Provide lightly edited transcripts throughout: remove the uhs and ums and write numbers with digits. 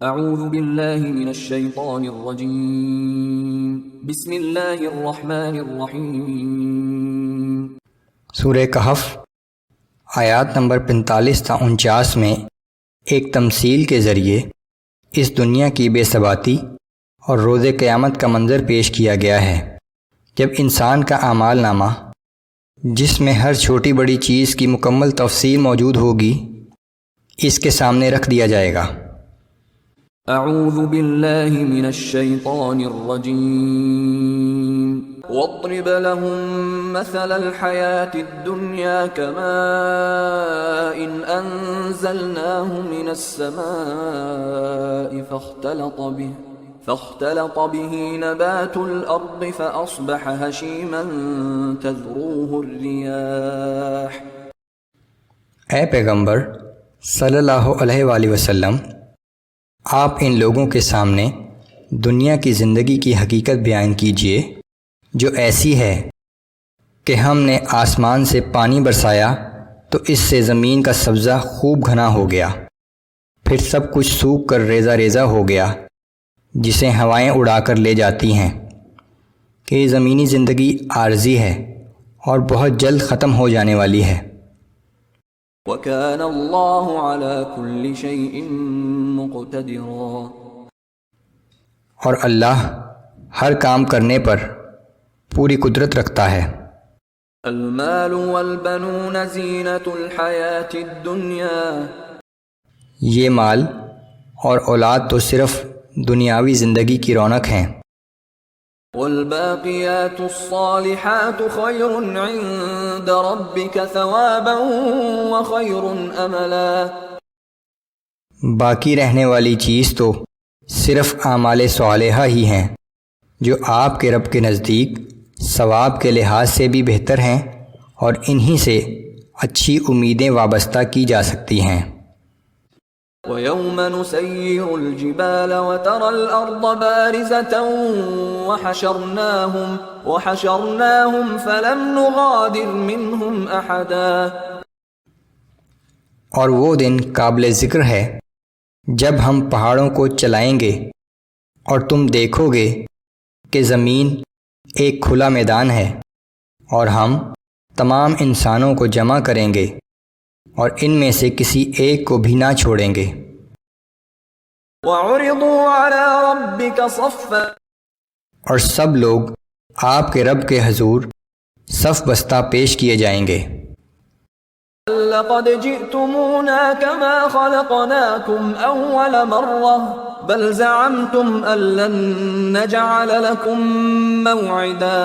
اعوذ باللہ من الشیطان الرجیم بسم اللہ الرحمن الرحیم۔ سورہ کہف آیات نمبر 45 تا 49 میں ایک تمثیل کے ذریعے اس دنیا کی بے ثباتی اور روز قیامت کا منظر پیش کیا گیا ہے، جب انسان کا اعمال نامہ جس میں ہر چھوٹی بڑی چیز کی مکمل تفصیل موجود ہوگی اس کے سامنے رکھ دیا جائے گا۔ اعوذ باللہ من الشیطان الرجیم واضرب لهم مثل الحياة الدنيا كماء انزلناه من السماء فاختلط به نبات الأرض فأصبح هشيما تذروه الرياح۔ اے پیغمبر صلی اللہ علیہ وآلہ وسلم، آپ ان لوگوں کے سامنے دنیا کی زندگی کی حقیقت بیان کیجیے جو ایسی ہے کہ ہم نے آسمان سے پانی برسایا تو اس سے زمین کا سبزہ خوب گھنا ہو گیا، پھر سب کچھ سوکھ کر ریزہ ریزہ ہو گیا جسے ہوائیں اڑا کر لے جاتی ہیں کہ یہ زمینی زندگی عارضی ہے اور بہت جلد ختم ہو جانے والی ہے۔ وَكَانَ اللَّهُ عَلَى كُلِّ شَيْءٍ مُقْتَدِرًا، اور اللہ ہر کام کرنے پر پوری قدرت رکھتا ہے۔ الْمَالُ وَالْبَنُونَ زِينَةُ الْحَيَاةِ الدُّنْيَا، یہ مال اور اولاد تو صرف دنیاوی زندگی کی رونق ہیں، والباقيات الصالحات خير عند ربك ثوابا وخير املا، باقی رہنے والی چیز تو صرف اعمال صالحہ ہی ہیں جو آپ کے رب کے نزدیک ثواب کے لحاظ سے بھی بہتر ہیں، اور انہی سے اچھی امیدیں وابستہ کی جا سکتی ہیں۔ وَيَوْمَ نُسَيِّرُ الْجِبَالَ وَتَرَى الْأَرْضَ بَارِزَةً وَحَشَرْنَاهُمْ فَلَمْ نُغَادِرْ مِنْهُمْ أَحَدًا، اور وہ دن قابل ذکر ہے جب ہم پہاڑوں کو چلائیں گے اور تم دیکھو گے کہ زمین ایک کھلا میدان ہے، اور ہم تمام انسانوں کو جمع کریں گے اور ان میں سے کسی ایک کو بھی نہ چھوڑیں گے۔ وَعُرِضُوا عَلَى رَبِّكَ صَفًّا، اور سب لوگ آپ کے رب کے حضور صف بستہ پیش کیے جائیں گے۔ لَقَدْ جِئْتُمُونَا كَمَا خَلَقْنَاكُمْ أَوَّلَ مَرَّةٍ بَلْ زَعَمْتُمْ أَن لَّن نَّجْعَلَ لَكُم مَّوْعِدًا،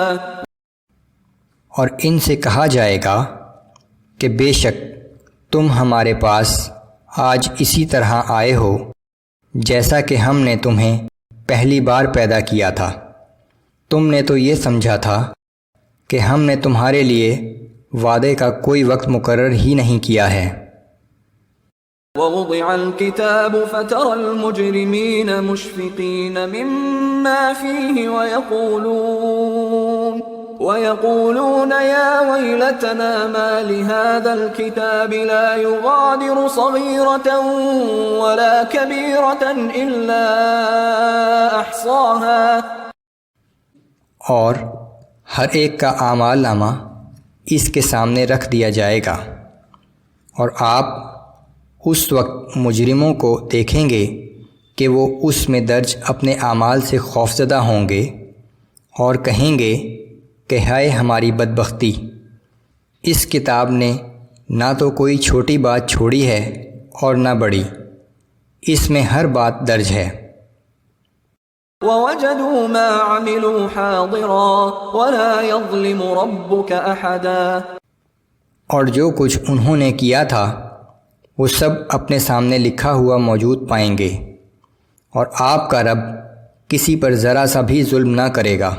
اور ان سے کہا جائے گا کہ بے شک تم ہمارے پاس آج اسی طرح آئے ہو جیسا کہ ہم نے تمہیں پہلی بار پیدا کیا تھا، تم نے تو یہ سمجھا تھا کہ ہم نے تمہارے لیے وعدے کا کوئی وقت مقرر ہی نہیں کیا ہے۔ وَوُضِعَ الْكِتَابُ فَتَرَى الْمُجْرِمِينَ مُشْفِقِينَ مِمَّا فِيهِ وَيَقُولُونَ يَا وَيْلَتَنَا مَا لِهَذَا الْكِتَابِ لَا يُغَادِرُ صَغِيرَةً وَلَا كَبِيرَةً إِلَّا أَحْصَاهَا، اور ہر ایک کا اعمال نامہ اس کے سامنے رکھ دیا جائے گا، اور آپ اس وقت مجرموں کو دیکھیں گے کہ وہ اس میں درج اپنے اعمال سے خوفزدہ ہوں گے اور کہیں گے کہ ہائے ہماری بدبختی، اس کتاب نے نہ تو کوئی چھوٹی بات چھوڑی ہے اور نہ بڑی، اس میں ہر بات درج ہے۔ وَوَجَدُوا مَا عَمِلُوا حَاضِرًا وَلَا يَظْلِمُ رَبُّكَ أَحَدًا، اور جو کچھ انہوں نے کیا تھا وہ سب اپنے سامنے لکھا ہوا موجود پائیں گے، اور آپ کا رب کسی پر ذرا سا بھی ظلم نہ کرے گا۔